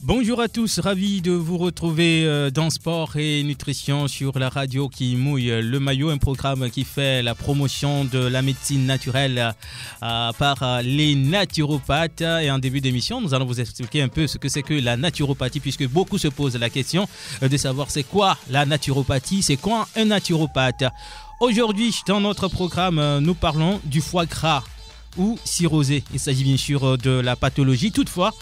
Bonjour à tous, ravi de vous retrouver dans Sport et Nutrition sur la radio qui mouille le maillot, un programme qui fait la promotion de la médecine naturelle par les naturopathes. Et en début d'émission, nous allons vous expliquer un peu ce que c'est que la naturopathie, puisque beaucoup se posent la question de savoir c'est quoi la naturopathie, c'est quoi un naturopathe. Aujourd'hui, dans notre programme, nous parlons du foie gras ou cirrhosé. Il s'agit bien sûr de la pathologie. Toutefois,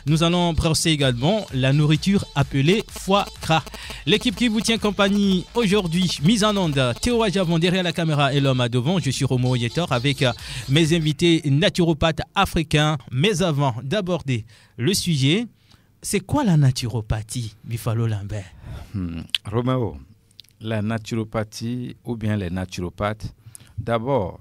nous allons brosser également la nourriture appelée foie gras. L'équipe qui vous tient compagnie aujourd'hui, mise en onde, Théo Ajavon derrière la caméra et l'homme à devant. Je suis Romo Yetor avec mes invités naturopathes africains. Mais avant d'aborder le sujet, c'est quoi la naturopathie, Bifalo Lambert? Roméo, la naturopathie ou bien les naturopathes, d'abord,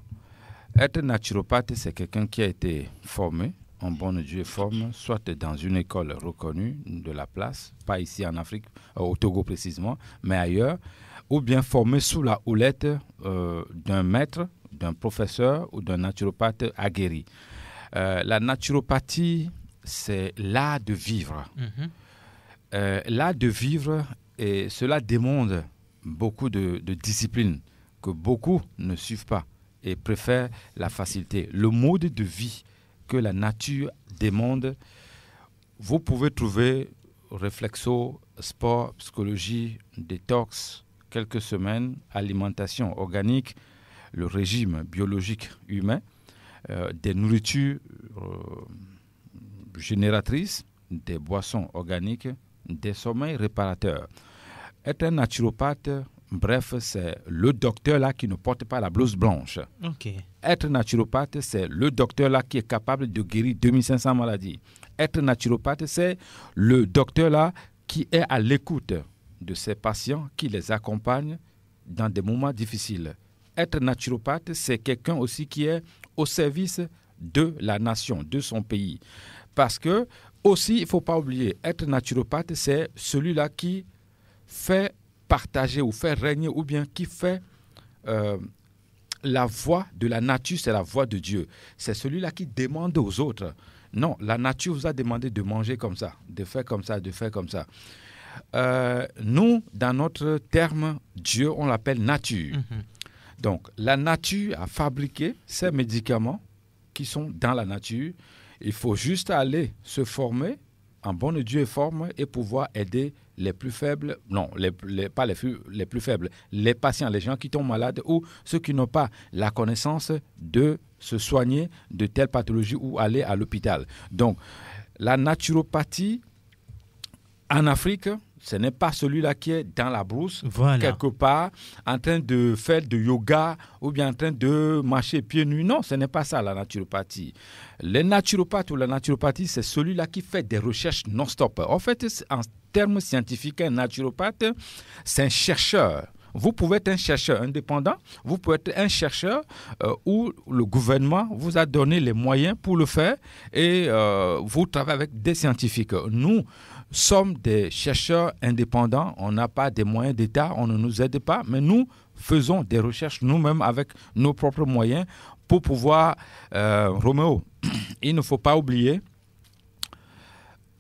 être naturopathe, c'est quelqu'un qui a été formé en bonne et due forme, soit dans une école reconnue de la place, pas ici en Afrique, au Togo précisément, mais ailleurs, ou bien formé sous la houlette d'un maître, d'un professeur ou d'un naturopathe aguerri. La naturopathie, c'est l'art de vivre. L'art de vivre, et cela demande beaucoup de discipline que beaucoup ne suivent pas et préfèrent la facilité. Le mode de vie que la nature demande, vous pouvez trouver réflexo, sport, psychologie, détox, quelques semaines, alimentation organique, le régime biologique humain, des nourritures génératrices, des boissons organiques, des sommeils réparateurs. Être un naturopathe, bref, c'est le docteur là qui ne porte pas la blouse blanche. Okay. Être naturopathe, c'est le docteur là qui est capable de guérir 2500 maladies. Être naturopathe, c'est le docteur là qui est à l'écoute de ses patients, qui les accompagne dans des moments difficiles. Être naturopathe, c'est quelqu'un aussi qui est au service de la nation, de son pays. Parce que, aussi, il ne faut pas oublier, être naturopathe, c'est celui-là qui fait partager ou faire régner ou bien qui fait la voix de la nature, c'est la voix de Dieu. C'est celui-là qui demande aux autres. Non, la nature vous a demandé de manger comme ça, de faire comme ça, de faire comme ça. Nous, dans notre terme, Dieu, on l'appelle nature. Donc, la nature a fabriqué ces médicaments qui sont dans la nature. Il faut juste aller se former en bonne et due forme et pouvoir aider les plus faibles, non, pas les plus faibles, les patients, les gens qui tombent malades ou ceux qui n'ont pas la connaissance de se soigner de telle pathologie ou aller à l'hôpital. Donc, la naturopathie en Afrique, ce n'est pas celui-là qui est dans la brousse, quelque part, en train de faire de yoga ou bien en train de marcher pieds nus. Non, ce n'est pas ça la naturopathie. Les naturopathes ou la naturopathie, c'est celui-là qui fait des recherches non-stop. En fait, en termes scientifiques, un naturopathe, c'est un chercheur. Vous pouvez être un chercheur indépendant, vous pouvez être un chercheur où le gouvernement vous a donné les moyens pour le faire et vous travaillez avec des scientifiques. Nous sommes des chercheurs indépendants, on n'a pas des moyens d'État, on ne nous aide pas, mais nous faisons des recherches nous-mêmes avec nos propres moyens pour pouvoir... Roméo, il ne faut pas oublier,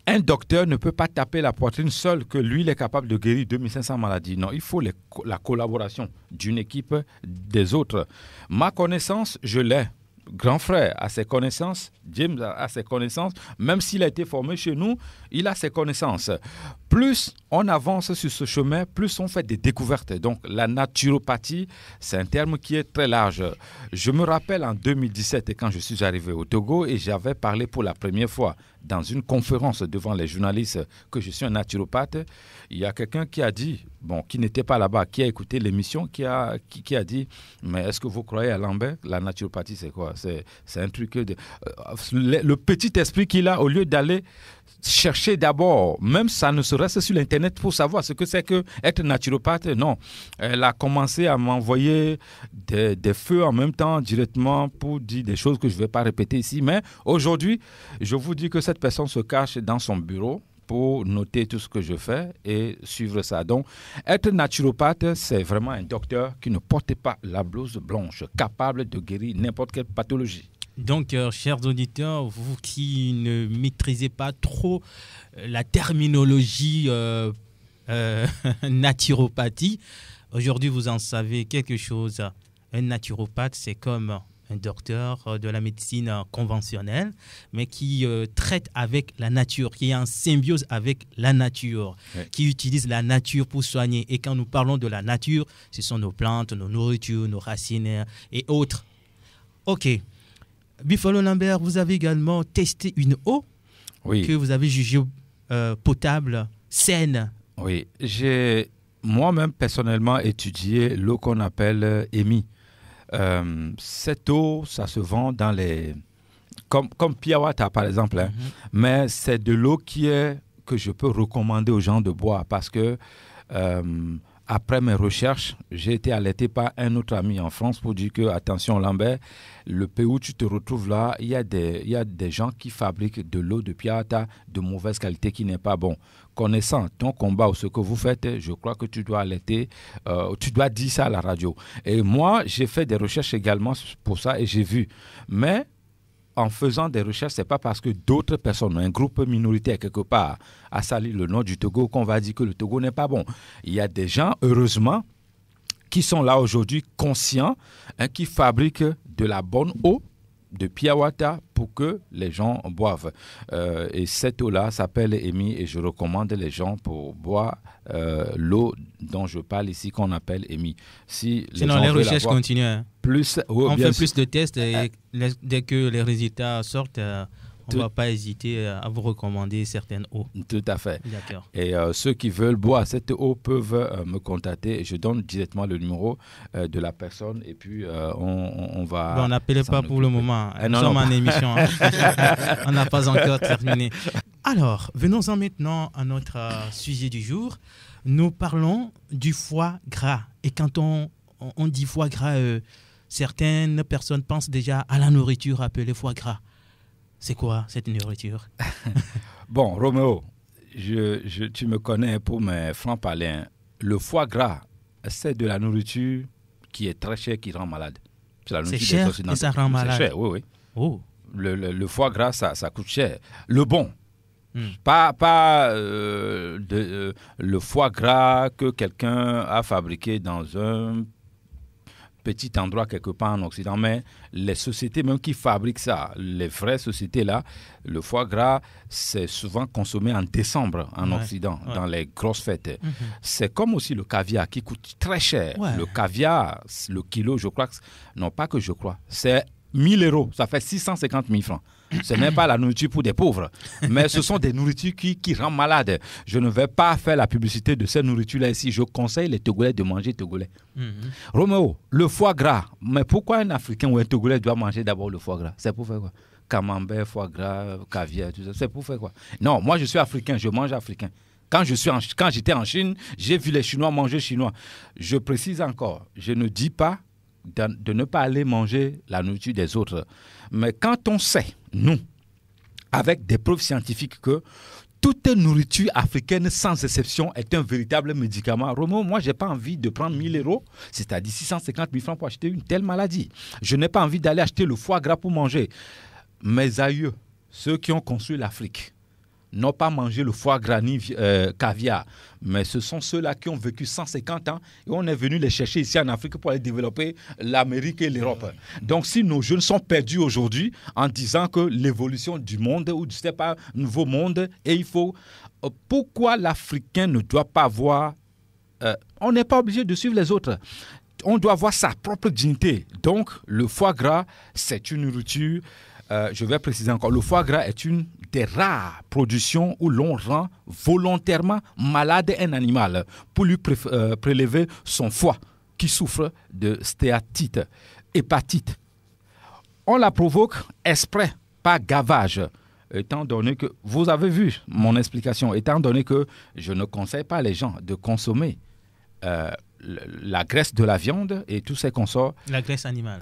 un docteur ne peut pas taper la poitrine seul que lui, il est capable de guérir 2500 maladies. Non, il faut la collaboration d'une équipe des autres. Ma connaissance, je l'ai. Grand frère a ses connaissances, James a ses connaissances, même s'il a été formé chez nous, il a ses connaissances. Plus on avance sur ce chemin, plus on fait des découvertes. Donc la naturopathie, c'est un terme qui est très large. Je me rappelle en 2017, quand je suis arrivé au Togo et j'avais parlé pour la première fois dans une conférence devant les journalistes que je suis un naturopathe, il y a quelqu'un qui a dit, qui n'était pas là-bas, qui a écouté l'émission, qui a dit, mais est-ce que vous croyez à Lambert? La naturopathie, c'est quoi? C'est un truc... le petit esprit qu'il a, au lieu d'aller chercher d'abord, même ça ne serait-ce sur l'Internet pour savoir ce que c'est que être naturopathe, non. Elle a commencé à m'envoyer des feux en même temps directement pour dire des choses que je ne vais pas répéter ici. Mais aujourd'hui, je vous dis que cette personne se cache dans son bureau pour noter tout ce que je fais et suivre ça. Donc, être naturopathe, c'est vraiment un docteur qui ne porte pas la blouse blanche, capable de guérir n'importe quelle pathologie. Donc, chers auditeurs, vous qui ne maîtrisez pas trop la terminologie naturopathie, aujourd'hui, vous en savez quelque chose. Un naturopathe, c'est comme un docteur de la médecine conventionnelle, mais qui traite avec la nature, qui est en symbiose avec la nature, qui utilise la nature pour soigner. Et quand nous parlons de la nature, ce sont nos plantes, nos nourritures, nos racines et autres. OK. Buffalo Lambert, vous avez également testé une eau que vous avez jugée potable, saine. Oui, j'ai moi-même personnellement étudié l'eau qu'on appelle EMI. Cette eau, ça se vend dans les... Comme Pure Water, par exemple. Hein. Mais c'est de l'eau que je peux recommander aux gens de boire parce que après mes recherches, j'ai été alerté par un autre ami en France pour dire que, attention Lambert, le pays où tu te retrouves là, il y a des gens qui fabriquent de l'eau de Pure Water de mauvaise qualité qui n'est pas bon. Connaissant ton combat ou ce que vous faites, je crois que tu dois alerter, tu dois dire ça à la radio. Et moi, j'ai fait des recherches également pour ça et j'ai vu. Mais en faisant des recherches, ce n'est pas parce que d'autres personnes, un groupe minoritaire quelque part, a sali le nom du Togo qu'on va dire que le Togo n'est pas bon. Il y a des gens, heureusement, qui sont là aujourd'hui conscients, qui fabriquent de la bonne eau, de Pure Water pour que les gens boivent. Et cette eau-là s'appelle EMI et je recommande les gens pour boire l'eau dont je parle ici qu'on appelle EMI. Sinon, les recherches continuent. Hein. On fait plus de tests et dès que les résultats sortent, on ne va pas hésiter à vous recommander certaines eaux. Tout à fait. D'accord. Et ceux qui veulent boire cette eau peuvent me contacter. Je donne directement le numéro de la personne et puis on va... Bon, on n'appelait pas pour le moment. Nous sommes en émission. Hein. On n'a pas encore terminé. Alors, venons-en maintenant à notre sujet du jour. Nous parlons du foie gras. Et quand on dit foie gras, certaines personnes pensent déjà à la nourriture appelée foie gras. C'est quoi cette nourriture? Bon, Roméo, tu me connais pour mes francs-parler. Hein. Le foie gras, c'est de la nourriture qui est très chère, qui rend malade. C'est cher et ça rend malade? C'est cher, oui. Oh. Le foie gras, ça coûte cher. Le bon. Pas le foie gras que quelqu'un a fabriqué dans un petit endroit quelque part en Occident, mais les sociétés même qui fabriquent ça, les vraies sociétés là, le foie gras, c'est souvent consommé en décembre en Occident, dans les grosses fêtes. C'est comme aussi le caviar qui coûte très cher. Le caviar, le kilo, je crois, non pas que je crois, c'est 1000 €, ça fait 650 000 francs. Ce n'est pas la nourriture pour des pauvres, mais ce sont des nourritures qui rendent malade. Je ne vais pas faire la publicité de ces nourritures-là ici. Je conseille les Togolais de manger togolais. Roméo, le foie gras, mais pourquoi un Africain ou un Togolais doit manger d'abord le foie gras? C'est pour faire quoi? Camembert, foie gras, caviar, tout ça, c'est pour faire quoi? Non, moi je suis africain, je mange africain. Quand j'étais en Chine, j'ai vu les Chinois manger chinois. Je précise encore, je ne dis pas de ne pas aller manger la nourriture des autres. Mais quand on sait, nous, avec des preuves scientifiques, que toute nourriture africaine, sans exception, est un véritable médicament. Romo, moi, je n'ai pas envie de prendre 1000 €, c'est-à-dire 650 000 francs pour acheter une telle maladie. Je n'ai pas envie d'aller acheter le foie gras pour manger. Mes aïeux, ceux qui ont construit l'Afrique, n'ont pas mangé le foie gras ni caviar, mais ce sont ceux-là qui ont vécu 150 ans et on est venu les chercher ici en Afrique pour aller développer l'Amérique et l'Europe. Donc si nos jeunes sont perdus aujourd'hui en disant que l'évolution du monde ou je ne sais pas, nouveau monde, et il faut... Pourquoi l'Africain ne doit pas voir... on n'est pas obligé de suivre les autres. On doit avoir sa propre dignité. Donc le foie gras, c'est une nourriture... je vais préciser encore, le foie gras est une des rares productions où l'on rend volontairement malade un animal pour lui prélever son foie qui souffre de stéatite, hépatite. On la provoque exprès, par gavage, étant donné que, vous avez vu mon explication, étant donné que je ne conseille pas les gens de consommer la graisse de la viande et tous ces consorts. La graisse animale.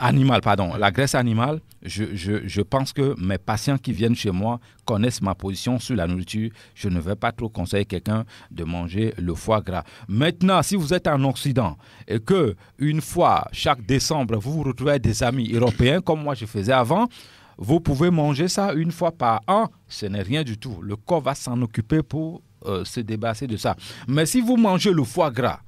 La graisse animale, je pense que mes patients qui viennent chez moi connaissent ma position sur la nourriture. Je ne vais pas trop conseiller quelqu'un de manger le foie gras. Maintenant, si vous êtes en Occident et que une fois chaque décembre, vous vous retrouvez avec des amis européens, comme moi je faisais avant, vous pouvez manger ça une fois par an. Ce n'est rien du tout. Le corps va s'en occuper pour se débarrasser de ça. Mais si vous mangez le foie gras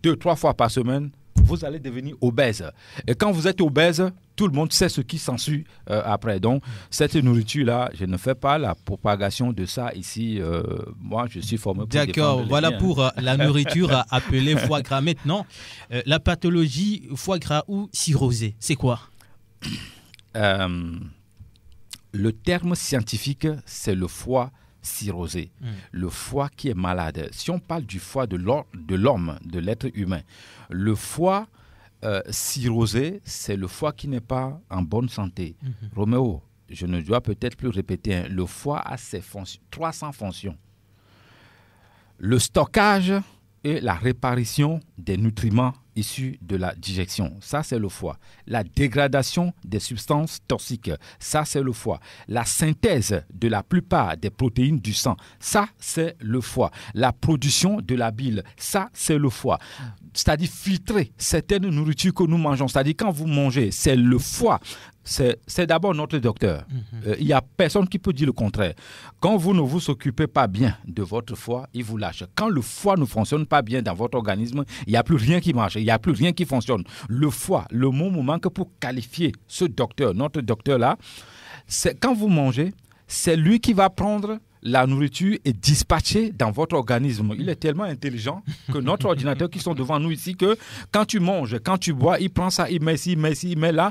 2-3 fois par semaine, vous allez devenir obèse. Et quand vous êtes obèse, tout le monde sait ce qui s'ensuit après. Donc, cette nourriture-là, je ne fais pas la propagation de ça ici. Moi, je suis formé pour D'accord, voilà pour la nourriture appelée foie gras. Maintenant, la pathologie foie gras ou cirrhosée, c'est quoi? Le terme scientifique, c'est le foie cirrhosé, le foie qui est malade. Si on parle du foie de l'homme, de l'être humain, le foie cirrhosé, c'est le foie qui n'est pas en bonne santé. Roméo, je ne dois peut-être plus répéter, le foie a ses fonctions, 300 fonctions. Le stockage et la répartition des nutriments issus de la digestion, ça c'est le foie. La dégradation des substances toxiques, ça c'est le foie. La synthèse de la plupart des protéines du sang, ça c'est le foie. La production de la bile, ça c'est le foie. C'est-à-dire filtrer certaines nourritures que nous mangeons, c'est-à-dire quand vous mangez, c'est le foie. C'est d'abord notre docteur. Il n'y a personne qui peut dire le contraire. Quand vous ne vous occupez pas bien de votre foie, il vous lâche. Quand le foie ne fonctionne pas bien dans votre organisme, il n'y a plus rien qui marche, il n'y a plus rien qui fonctionne. Le foie, le mot me manque pour qualifier ce docteur, notre docteur-là, c'est quand vous mangez, c'est lui qui va prendre la nourriture est dispatchée dans votre organisme. Il est tellement intelligent que notre ordinateur qui sont devant nous ici, que quand tu manges, quand tu bois, il prend ça, il met ici, il met là.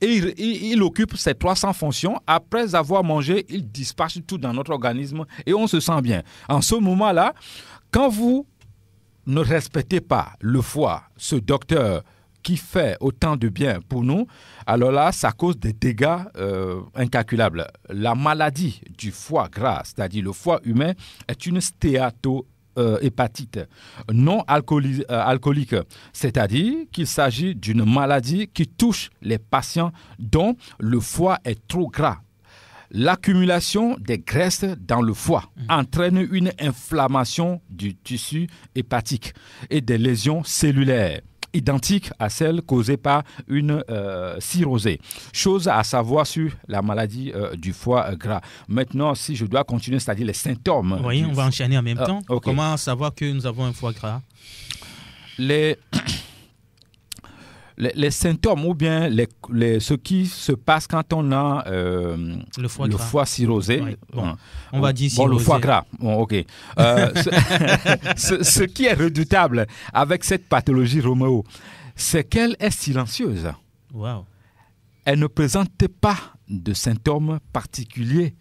Et il occupe ces 300 fonctions. Après avoir mangé, il dispatche tout dans notre organisme et on se sent bien. En ce moment-là, quand vous ne respectez pas le foie, ce docteur qui fait autant de bien pour nous, alors là, ça cause des dégâts incalculables. La maladie du foie gras, c'est-à-dire le foie humain, est une stéatohépatite non alcoolique, c'est-à-dire qu'il s'agit d'une maladie qui touche les patients dont le foie est trop gras. L'accumulation des graisses dans le foie entraîne une inflammation du tissu hépatique et des lésions cellulaires identiques à celles causées par une cirrhosée. Chose à savoir sur la maladie du foie gras. Maintenant, si je dois continuer, c'est-à-dire les symptômes. Oui, on va enchaîner en même temps. Okay. Comment savoir que nous avons un foie gras? Les symptômes ou bien ce qui se passe quand on a le foie cirrhosé. Oui. Bon, on va dire cirrhosé. Le foie gras. Bon, ok. Ce qui est redoutable avec cette pathologie, Roméo, c'est qu'elle est silencieuse. Wow. Elle ne présente pas de symptômes particuliers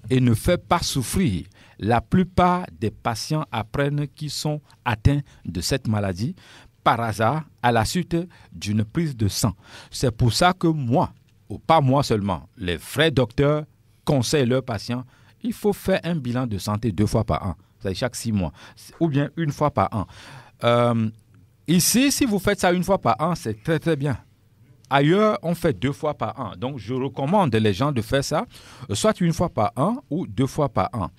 et ne fait pas souffrir. La plupart des patients apprennent qu'ils sont atteints de cette maladie par hasard à la suite d'une prise de sang. C'est pour ça que moi, ou pas moi seulement, les vrais docteurs conseillent leurs patients, il faut faire un bilan de santé 2 fois par an, c'est-à-dire chaque 6 mois, ou bien 1 fois par an. Ici, si vous faites ça 1 fois par an, c'est très très bien. Ailleurs, on fait 2 fois par an. Donc, je recommande les gens de faire ça, soit 1 fois par an ou 2 fois par an.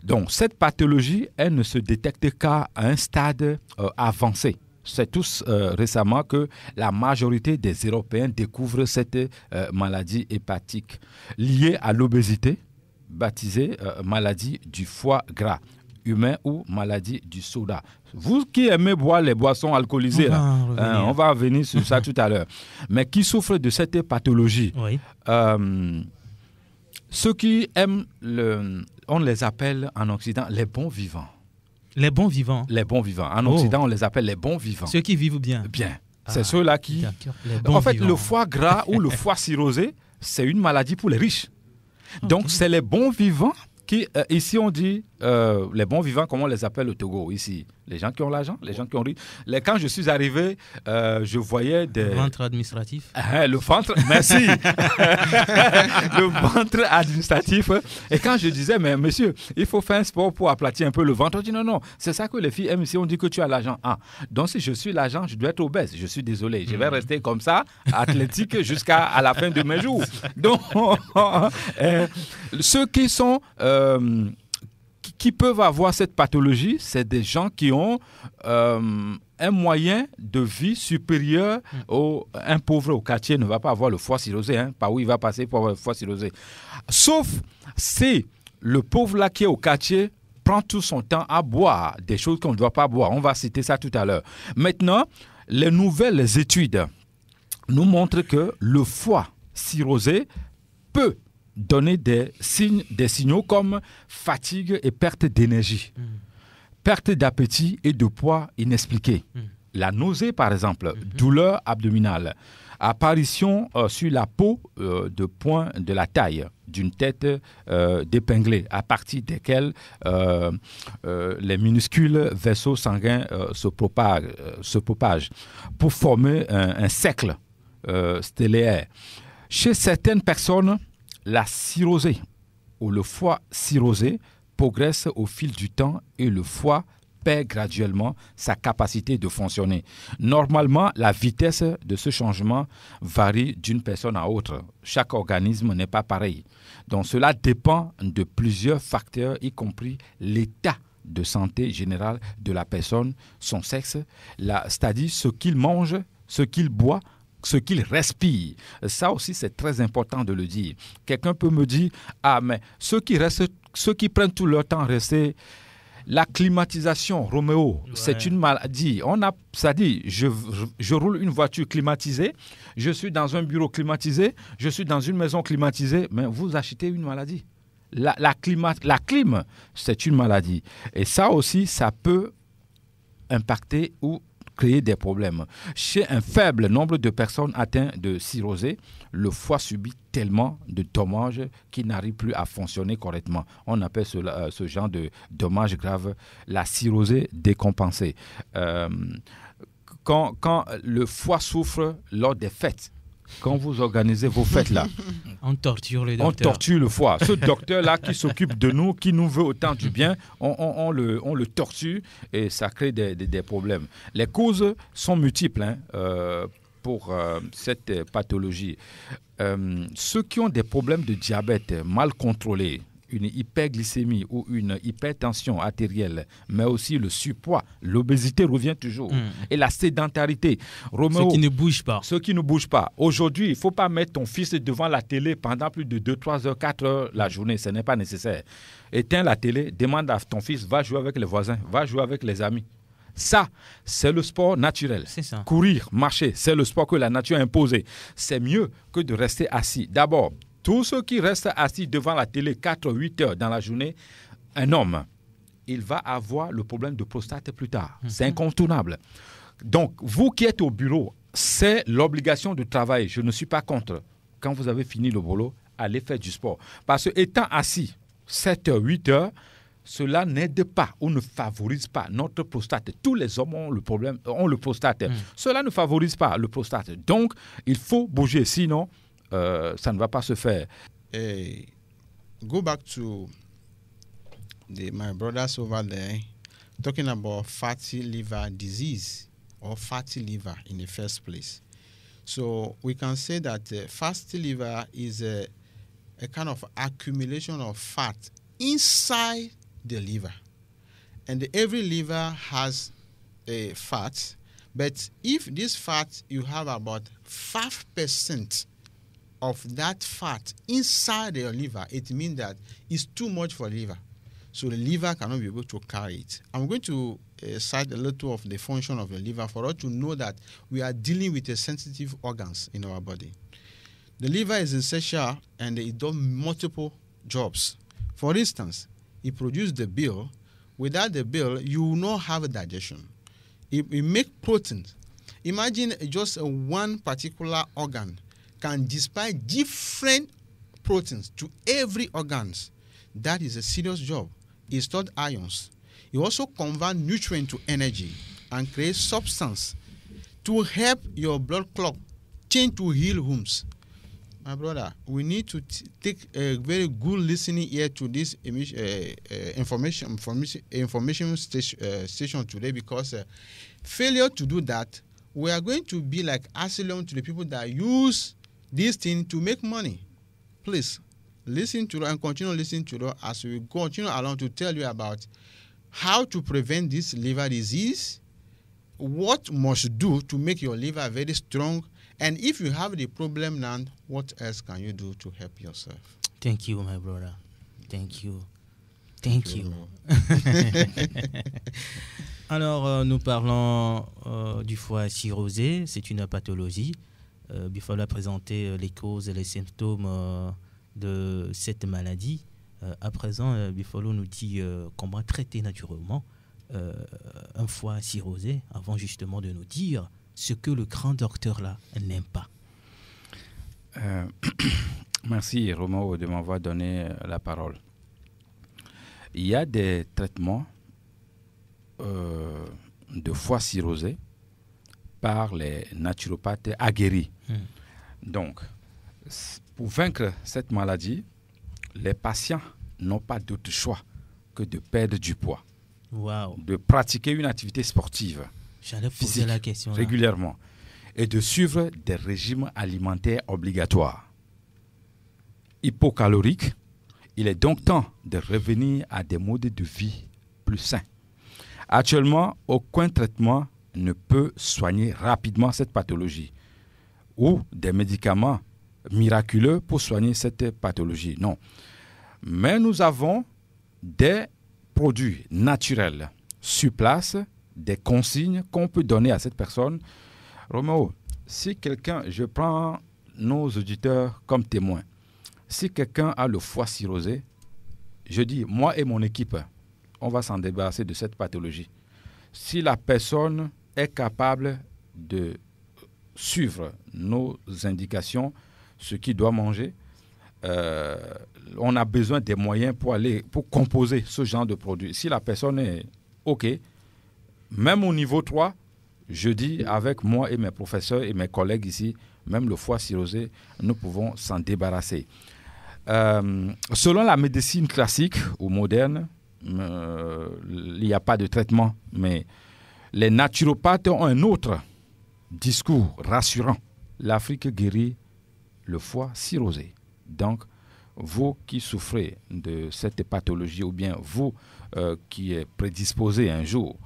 Donc, cette pathologie, elle ne se détecte qu'à un stade avancé. C'est tous récemment que la majorité des Européens découvrent cette maladie hépatique liée à l'obésité, baptisée maladie du foie gras humain ou maladie du soda. Vous qui aimez boire les boissons alcoolisées, on va revenir sur ça tout à l'heure, mais qui souffrent de cette pathologie, oui. Ceux qui aiment, on les appelle en Occident les bons vivants. Les bons vivants. Les bons vivants. En Occident, on les appelle les bons vivants. Ceux qui vivent bien. Bien. C'est ceux-là qui... En fait, le foie gras ou le foie cirrhosé, c'est une maladie pour les riches. Donc, c'est les bons vivants qui, ici on dit, les bons vivants, comme on les appelle au Togo, ici. Les gens qui ont l'argent, les gens qui ont ri. Quand je suis arrivé, je voyais des... Le ventre administratif. Le ventre, merci. Le ventre administratif. Et quand je disais, mais monsieur, il faut faire un sport pour aplatir un peu le ventre, on dit non, c'est ça que les filles aiment ici, on dit que tu as l'argent. Ah, donc si je suis l'argent, je dois être obèse. Je suis désolé, je vais rester comme ça, athlétique, jusqu'à la fin de mes jours. Donc, ceux qui sont... qui peuvent avoir cette pathologie, c'est des gens qui ont un moyen de vie supérieur un pauvre au quartier ne va pas avoir le foie cirrhosé, par où il va passer pour avoir le foie cirrhosé. Sauf si le pauvre là qui est au quartier prend tout son temps à boire des choses qu'on ne doit pas boire. On va citer ça tout à l'heure. Maintenant, les nouvelles études nous montrent que le foie cirrhosé peut donner des signaux comme fatigue et perte d'énergie, perte d'appétit et de poids inexpliqué. La nausée, par exemple, douleur abdominale, apparition sur la peau de points de la taille d'une tête d'épinglée, à partir desquels les minuscules vaisseaux sanguins se propagent pour former un cercle stellaire. Chez certaines personnes, la cirrhosée ou le foie cirrhosé progresse au fil du temps et le foie perd graduellement sa capacité de fonctionner. Normalement, la vitesse de ce changement varie d'une personne à l'autre. Chaque organisme n'est pas pareil. Donc cela dépend de plusieurs facteurs, y compris l'état de santé générale de la personne, son sexe, c'est-à-dire ce qu'il mange, ce qu'il boit, ce qu'il respire. Ça aussi, c'est très important de le dire. Quelqu'un peut me dire, mais ceux qui prennent tout leur temps à rester, la climatisation, Roméo, c'est une maladie. Ça dit, je roule une voiture climatisée, je suis dans un bureau climatisé, je suis dans une maison climatisée, mais vous achetez une maladie. La clim, c'est une maladie. Et ça aussi, ça peut impacter ou créer des problèmes. Chez un faible nombre de personnes atteintes de cirrhosée, le foie subit tellement de dommages qu'il n'arrive plus à fonctionner correctement. On appelle ce genre de dommages graves la cirrhosée décompensée. Quand le foie souffre lors des fêtes, quand vous organisez vos fêtes là, on torture le docteur. On torture le foie. Ce docteur-là qui s'occupe de nous, qui nous veut autant du bien, on le torture et ça crée des problèmes. Les causes sont multiples pour cette pathologie. Ceux qui ont des problèmes de diabète mal contrôlés, une hyperglycémie ou une hypertension artérielle, mais aussi le surpoids, l'obésité revient toujours, et la sédentarité. Roméo, ceux qui ne bougent pas. Ceux qui ne bougent pas. Aujourd'hui, il ne faut pas mettre ton fils devant la télé pendant plus de 2, 3 heures, 4 heures la journée. Ce n'est pas nécessaire. Éteins la télé, demande à ton fils, va jouer avec les voisins, va jouer avec les amis. Ça, c'est le sport naturel. C'est ça. Courir, marcher, c'est le sport que la nature a imposé. C'est mieux que de rester assis. D'abord, tous ceux qui restent assis devant la télé 4-8 heures dans la journée, un homme, il va avoir le problème de prostate plus tard. C'est incontournable. Donc, vous qui êtes au bureau, c'est l'obligation de travail. Je ne suis pas contre. Quand vous avez fini le boulot, allez faire du sport. Parce que étant assis 7 heures, 8 heures, cela n'aide pas ou ne favorise pas notre prostate. Tous les hommes ont le prostate. Cela ne favorise pas le prostate. Donc, il faut bouger. Sinon, ça ne va pas se faire. Go back to my brothers over there talking about fatty liver disease or fatty liver in the first place. So we can say that fatty liver is a kind of accumulation of fat inside the liver. And every liver has a fat, but if this fat, you have about 5% of that fat inside your liver, it means that it's too much for the liver. So the liver cannot be able to carry it. I'm going to cite a little of the function of the liver for us to know that we are dealing with a sensitive organs in our body. The liver is essential and it does multiple jobs. For instance, it produces the bile. Without the bile, you will not have a digestion. It makes proteins. Imagine just one particular organ can display different proteins to every organs. That is a serious job. it stores ions. It also converts nutrient to energy and create substance to help your blood clot change to heal wounds. My brother, we need to take a very good listening ear to this information station today, because failure to do that, we are going to be like Asylum to the people that use this thing to make money. Please listen to and continue listening to us as we continue along to tell you about how to prevent this liver disease, what must do to make your liver very strong, and if you have the problem now, what else can you do to help yourself? Thank you, my brother. Thank you. Thank you. Alors, nous parlons du foie cirrhosé. C'est une pathologie. Il faut présenter les causes et les symptômes de cette maladie. À présent, Bifolo nous dit comment traiter naturellement un foie cirrhosé, avant justement de nous dire ce que le grand docteur là n'aime pas. Merci Romo de m'avoir donné la parole. Il y a des traitements de foie cirrhosé par les naturopathes aguerris. Donc, pour vaincre cette maladie, les patients n'ont pas d'autre choix que de perdre du poids, de pratiquer une activité sportive physique la question, régulièrement et de suivre des régimes alimentaires obligatoires. Hypocaloriques, il est donc temps de revenir à des modes de vie plus sains. Actuellement, aucun traitement ne peut soigner rapidement cette pathologie ou des médicaments miraculeux pour soigner cette pathologie. Non. Mais nous avons des produits naturels sur place, des consignes qu'on peut donner à cette personne. Roméo, si quelqu'un, je prends nos auditeurs comme témoins, si quelqu'un a le foie cirrhosé, je dis, moi et mon équipe, on va s'en débarrasser de cette pathologie. Si la personne est capable de suivre nos indications, ce qu'il doit manger, on a besoin des moyens pour composer ce genre de produit. Si la personne est OK, même au niveau 3, je dis avec moi et mes professeurs et mes collègues ici, même le foie cirrhosé, nous pouvons s'en débarrasser. Selon la médecine classique ou moderne, il n'y a pas de traitement, mais les naturopathes ont un autre discours rassurant. L'Afrique guérit le foie cirrhosé. Donc, vous qui souffrez de cette pathologie, ou bien vous qui êtes prédisposé un jour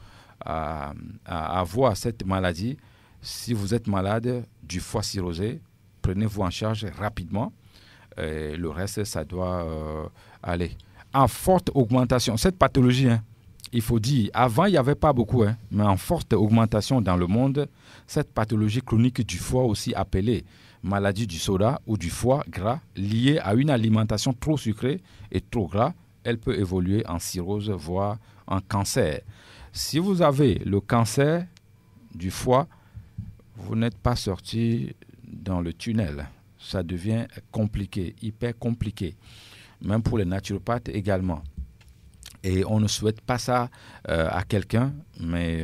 à avoir cette maladie, si vous êtes malade du foie cirrhosé, prenez-vous en charge rapidement. Et le reste, ça doit aller. En forte augmentation, cette pathologie, il faut dire, avant, il n'y avait pas beaucoup, mais en forte augmentation dans le monde, cette pathologie chronique du foie, aussi appelée maladie du soda ou du foie gras, liée à une alimentation trop sucrée et trop gras, elle peut évoluer en cirrhose, voire en cancer. Si vous avez le cancer du foie, vous n'êtes pas sorti dans le tunnel. Ça devient compliqué, hyper compliqué, même pour les naturopathes également. Et on ne souhaite pas ça à quelqu'un, mais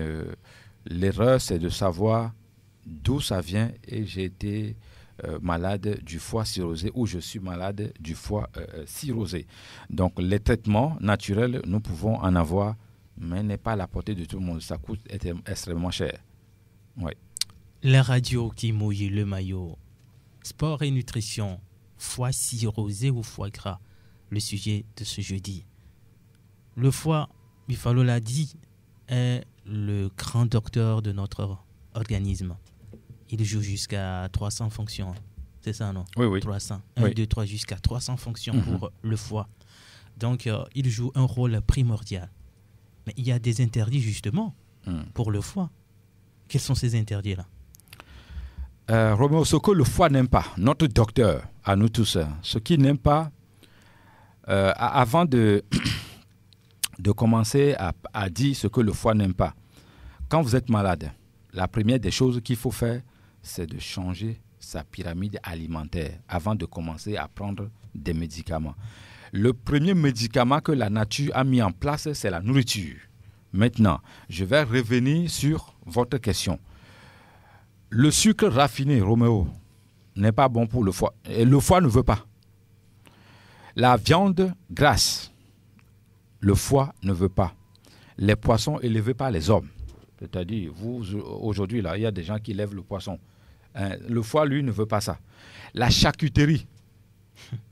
l'erreur, c'est de savoir d'où ça vient. Et j'ai été malade du foie cirrhosé, ou je suis malade du foie cirrhosé. Donc, les traitements naturels, nous pouvons en avoir, mais n'est pas à la portée de tout le monde. Ça coûte extrêmement cher. Ouais. La radio qui mouille le maillot. Sport et nutrition, foie cirrhosé ou foie gras, le sujet de ce jeudi. Le foie, Bifalo l'a dit, est le grand docteur de notre organisme. Il joue jusqu'à 300 fonctions. C'est ça, non? Oui. 300. 1, 2, 3, jusqu'à 300 fonctions pour le foie. Donc, il joue un rôle primordial. Mais il y a des interdits, justement, pour le foie. Quels sont ces interdits-là? Roméo, ce que le foie n'aime pas, notre docteur, à nous tous, ce qu'il n'aime pas, avant de commencer à dire ce que le foie n'aime pas, quand vous êtes malade, la première des choses qu'il faut faire, c'est de changer sa pyramide alimentaire avant de commencer à prendre des médicaments. Le premier médicament que la nature a mis en place, c'est la nourriture. Maintenant, je vais revenir sur votre question. Le sucre raffiné, Roméo, n'est pas bon pour le foie. Et le foie ne veut pas. La viande grasse, le foie ne veut pas. Les poissons élevés par les hommes. C'est-à-dire, vous, aujourd'hui, là, il y a des gens qui lèvent le poisson. Le foie, lui, ne veut pas ça. La charcuterie,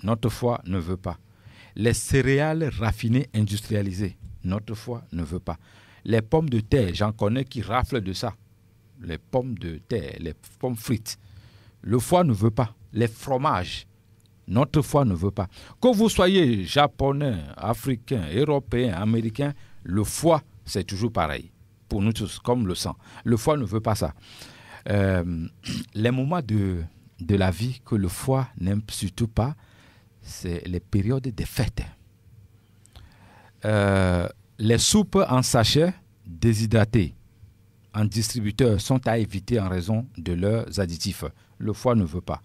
notre foie ne veut pas. Les céréales raffinées industrialisées, notre foie ne veut pas. Les pommes de terre, j'en connais qui raflent de ça. Les pommes de terre, les pommes frites, le foie ne veut pas. Les fromages, notre foie ne veut pas. Que vous soyez japonais, africain, européen, américain, le foie, c'est toujours pareil. Pour nous tous, comme le sang. Le foie ne veut pas ça. Les moments de la vie que le foie n'aime surtout pas, c'est les périodes des fêtes. Les soupes en sachet déshydratées en distributeur sont à éviter en raison de leurs additifs. Le foie ne veut pas.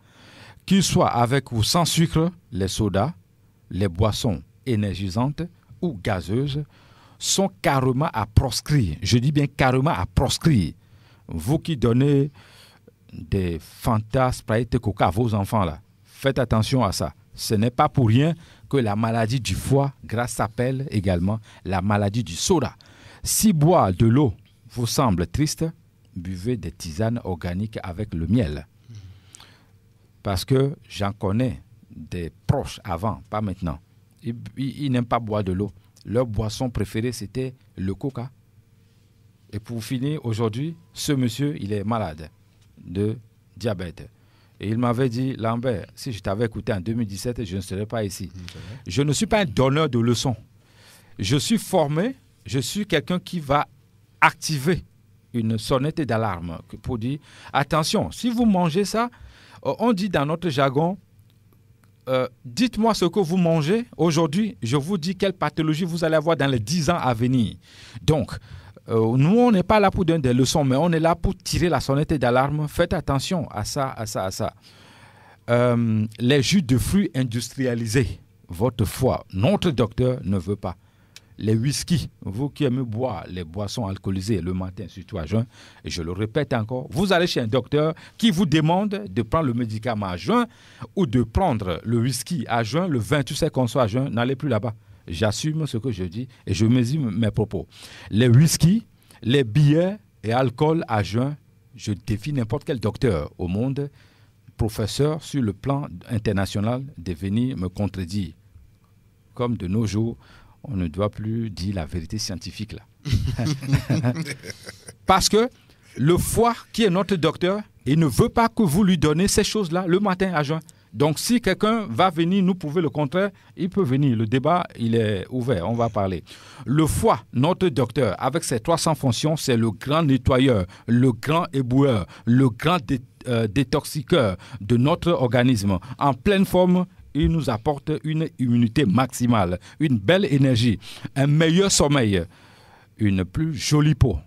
Qu'il soit avec ou sans sucre, les sodas, les boissons énergisantes ou gazeuses sont carrément à proscrire. Je dis bien carrément à proscrire. Vous qui donnez des Fanta, Sprite, Coca à vos enfants, là, faites attention à ça. Ce n'est pas pour rien que la maladie du foie gras s'appelle également la maladie du soda. Si boire de l'eau vous semble triste, buvez des tisanes organiques avec le miel. Parce que j'en connais des proches avant, pas maintenant. Ils n'aiment pas boire de l'eau. Leur boisson préférée, c'était le coca. Et pour finir, aujourd'hui, ce monsieur, il est malade de diabète. Et il m'avait dit, Lambert, si je t'avais écouté en 2017, je ne serais pas ici. Je ne suis pas un donneur de leçons. Je suis formé, je suis quelqu'un qui va activer une sonnette d'alarme pour dire, attention, si vous mangez ça, on dit dans notre jargon, dites-moi ce que vous mangez. Aujourd'hui, je vous dis quelle pathologie vous allez avoir dans les 10 ans à venir. Donc, nous, on n'est pas là pour donner des leçons, mais on est là pour tirer la sonnette d'alarme. Faites attention à ça, à ça, à ça. Les jus de fruits industrialisés, votre foie, notre docteur ne veut pas. Les whisky, vous qui aimez boire les boissons alcoolisées le matin, surtout à jeun, et je le répète encore, vous allez chez un docteur qui vous demande de prendre le médicament à jeun ou de prendre le whisky à jeun, le vin, tu sais qu'on soit à jeun, n'allez plus là-bas. J'assume ce que je dis et je mesure mes propos. Les whisky, les billets et alcool à jeun, je défie n'importe quel docteur au monde, professeur sur le plan international, de venir me contredire. Comme de nos jours, on ne doit plus dire la vérité scientifique là. Parce que le foie, qui est notre docteur, il ne veut pas que vous lui donnez ces choses-là le matin à jeun. Donc, si quelqu'un va venir nous prouver le contraire, il peut venir. Le débat, il est ouvert. On va parler. Le foie, notre docteur, avec ses 300 fonctions, c'est le grand nettoyeur, le grand éboueur, le grand détoxiqueur de notre organisme. En pleine forme, il nous apporte une immunité maximale, une belle énergie, un meilleur sommeil, une plus jolie peau.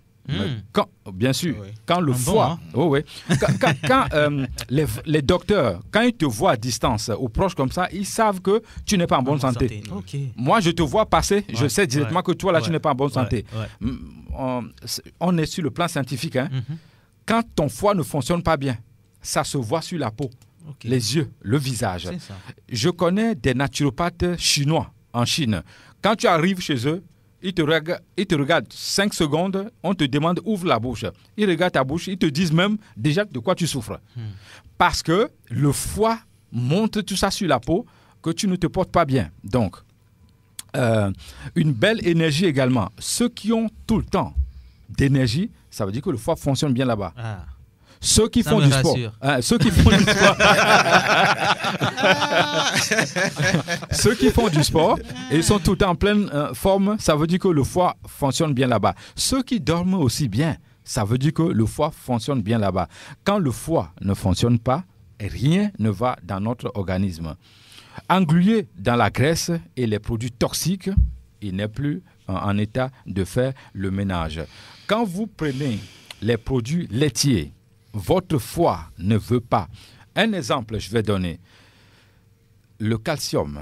Quand, bien sûr, oui. Quand le foie, bon, hein? quand les docteurs, quand ils te voient à distance ou proche comme ça, ils savent que tu n'es pas en bonne santé. Okay. Moi, je te vois passer, je sais directement que toi, là, tu n'es pas en bonne santé. On est sur le plan scientifique. Hein? Quand ton foie ne fonctionne pas bien, ça se voit sur la peau, les yeux, le visage. Je connais des naturopathes chinois en Chine. Quand tu arrives chez eux, ils te regardent 5 secondes, on te demande ouvre la bouche. Ils regardent ta bouche, ils te disent même déjà de quoi tu souffres. Parce que le foie montre tout ça sur la peau, que tu ne te portes pas bien. Donc, une belle énergie également. Ceux qui ont tout le temps d'énergie, ça veut dire que le foie fonctionne bien là-bas. Ceux qui font du sport, ceux qui font du sport et sont tout le temps en pleine forme, ça veut dire que le foie fonctionne bien là-bas. Ceux qui dorment aussi bien, ça veut dire que le foie fonctionne bien là-bas. Quand le foie ne fonctionne pas, rien ne va dans notre organisme. Englué dans la graisse et les produits toxiques, il n'est plus en état de faire le ménage. Quand vous prenez les produits laitiers, votre foie ne veut pas. Un exemple, je vais donner. Le calcium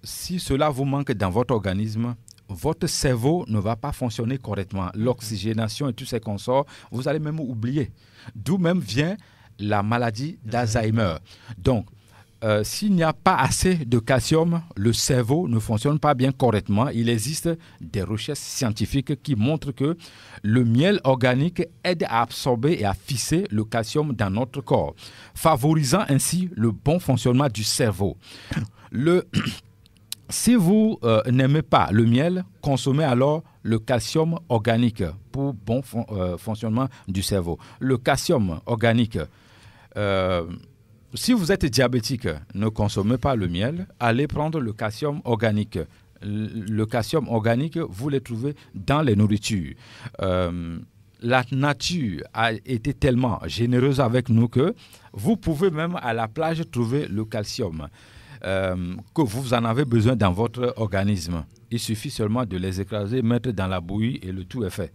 si cela vous manque dans votre organisme, votre cerveau ne va pas fonctionner correctement. L'oxygénation et tous ces consorts, vous allez même oublier. D'où même vient la maladie d'Alzheimer. Donc, s'il n'y a pas assez de calcium, le cerveau ne fonctionne pas bien correctement. Il existe des recherches scientifiques qui montrent que le miel organique aide à absorber et à fixer le calcium dans notre corps, favorisant ainsi le bon fonctionnement du cerveau. Si vous n'aimez pas le miel, consommez alors le calcium organique pour bon fonctionnement du cerveau. Le calcium organique, si vous êtes diabétique, ne consommez pas le miel, allez prendre le calcium organique. Le calcium organique, vous le trouvez dans les nourritures. La nature a été tellement généreuse avec nous que vous pouvez même à la plage trouver le calcium que vous en avez besoin dans votre organisme. Il suffit seulement de les écraser, mettre dans la bouillie et le tout est fait.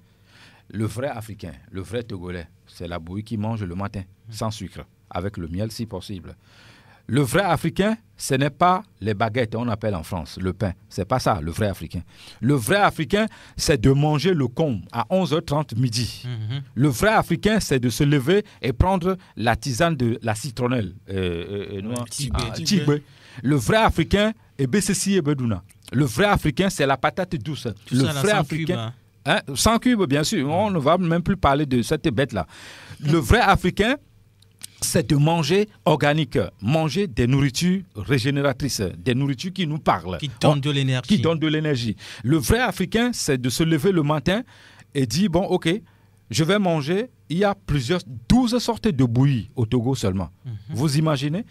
Le vrai Africain, le vrai Togolais, c'est la bouillie qu'il mange le matin, sans sucre, avec le miel si possible. Le vrai Africain, ce n'est pas les baguettes, on appelle en France, le pain. C'est pas ça, le vrai Africain. Le vrai Africain, c'est de manger le con à 11h30 midi. Le vrai Africain, c'est de se lever et prendre la tisane de la citronnelle. Tigbe. Le vrai Africain, le vrai Africain, c'est la patate douce. Le vrai Africain, sans cube, bien sûr. On ne va même plus parler de cette bête-là. Le vrai Africain, c'est de manger organique, manger des nourritures régénératrices, des nourritures qui nous parlent. Qui donnent de l'énergie. Qui donnent de l'énergie. Le vrai Africain, c'est de se lever le matin et dire, bon, ok, je vais manger. Il y a 12 sortes de bouillies au Togo seulement. Vous imaginez ?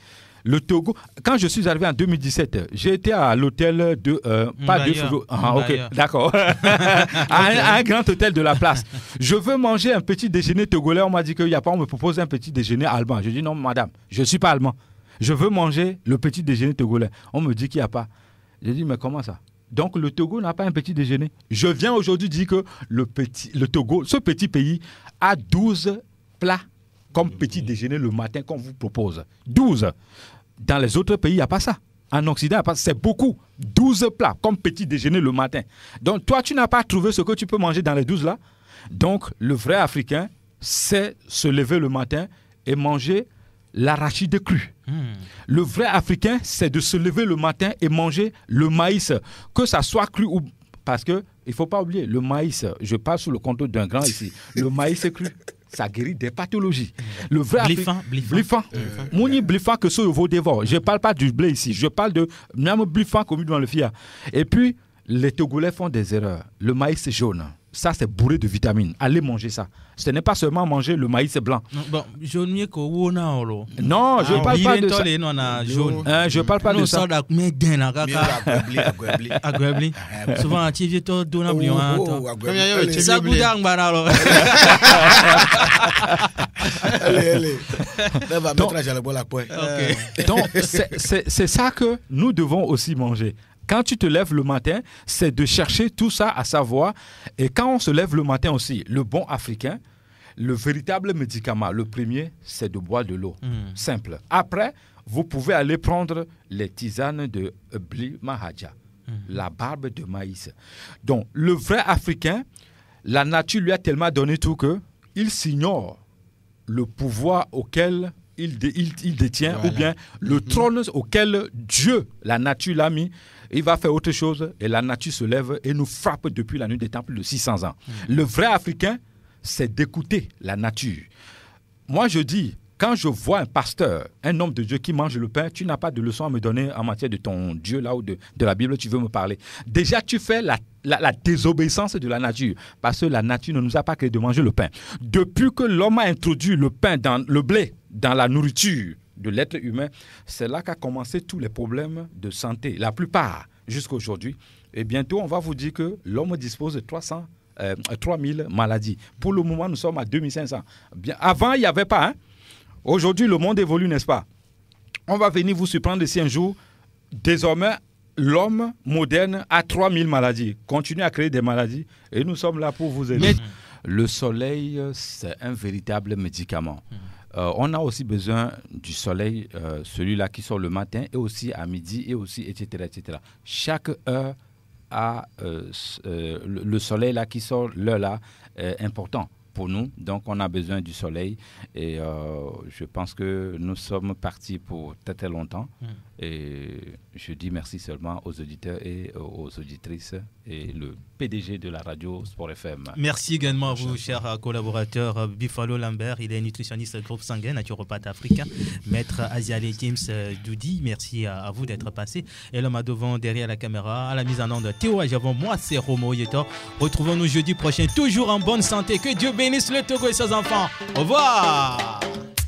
Le Togo, quand je suis arrivé en 2017, j'ai été à l'hôtel de... ok, d'accord. à un grand hôtel de la place. Je veux manger un petit déjeuner togolais. On m'a dit qu'il n'y a pas, on me propose un petit déjeuner allemand. Je dis non, madame, je ne suis pas allemand. Je veux manger le petit déjeuner togolais. On me dit qu'il n'y a pas. J'ai dit, mais comment ça ? Donc le Togo n'a pas un petit déjeuner. Je viens aujourd'hui dire que le Togo, ce petit pays, a 12 plats comme petit déjeuner le matin qu'on vous propose. 12. Dans les autres pays, il n'y a pas ça. En Occident, c'est beaucoup. 12 plats comme petit déjeuner le matin. Donc, toi, tu n'as pas trouvé ce que tu peux manger dans les 12 là. Donc, le vrai Africain, c'est se lever le matin et manger l'arachide cru. Le vrai Africain, c'est de se lever le matin et manger le maïs, que ça soit cru ou... Parce qu'il ne faut pas oublier, le maïs, je parle sous le contrôle d'un grand ici, le maïs est cru. Ça guérit des pathologies. Le vrai blifan. Mouni blifan que ceux vous dévorent. Je ne parle pas du blé ici. Je parle de même blifan comme dans le FIA. Et puis, les Togolais font des erreurs. Le maïs jaune, ça c'est bourré de vitamines. Allez manger ça. Ce n'est pas seulement manger le maïs blanc. Bon, jaune mieux que wona. Non, je ne parle pas de ça. Je ne parle pas de ça. Souvent, tu viens de donner ça donc, c'est ça que nous devons aussi manger. Quand tu te lèves le matin, c'est de chercher tout ça à savoir. Et quand on se lève le matin aussi, le bon africain, le véritable médicament, le premier, c'est de boire de l'eau. Simple. Après, vous pouvez aller prendre les tisanes de Bli Mahadja, la barbe de maïs. Donc, le vrai africain, la nature lui a tellement donné tout qu'il s'ignore le pouvoir auquel il détient, voilà. Ou bien le trône auquel Dieu, la nature, l'a mis. Il va faire autre chose et la nature se lève et nous frappe depuis la nuit des temps plus de 600 ans. Le vrai Africain, c'est d'écouter la nature. Moi, je dis, quand je vois un pasteur, un homme de Dieu qui mange le pain, tu n'as pas de leçon à me donner en matière de ton Dieu là ou de la Bible, tu veux me parler. Déjà, tu fais la désobéissance de la nature parce que la nature ne nous a pas créé de manger le pain. Depuis que l'homme a introduit le pain dans le blé, dans la nourriture de l'être humain, c'est là qu'a commencé tous les problèmes de santé, la plupart jusqu'à aujourd'hui. Et bientôt, on va vous dire que l'homme dispose de 3000 maladies. Pour le moment, nous sommes à 2500. Bien, avant, il n'y avait pas. Aujourd'hui, le monde évolue, n'est-ce pas? On va venir vous surprendre ici un jour. Désormais, l'homme moderne a 3000 maladies. Continue à créer des maladies et nous sommes là pour vous aider. Le soleil, c'est un véritable médicament. On a aussi besoin du soleil, celui-là qui sort le matin et aussi à midi et aussi, etc., etc. Chaque heure a le soleil là qui sort, l'heure là, important pour nous. Donc, on a besoin du soleil et je pense que nous sommes partis pour très longtemps. Et je dis merci seulement aux auditeurs et aux auditrices et le PDG de la radio Sport FM. Merci également à vous, chers collaborateurs. Buffalo Lambert, il est nutritionniste groupe sanguin, naturopathe africain. Maître Aziale James Doudi, merci à vous d'être passé. Et l'homme à devant, derrière la caméra, à la mise en onde, Théo Ajavon, moi c'est Romo Yetor. Retrouvons-nous jeudi prochain, toujours en bonne santé. Que Dieu bénisse le Togo et ses enfants. Au revoir.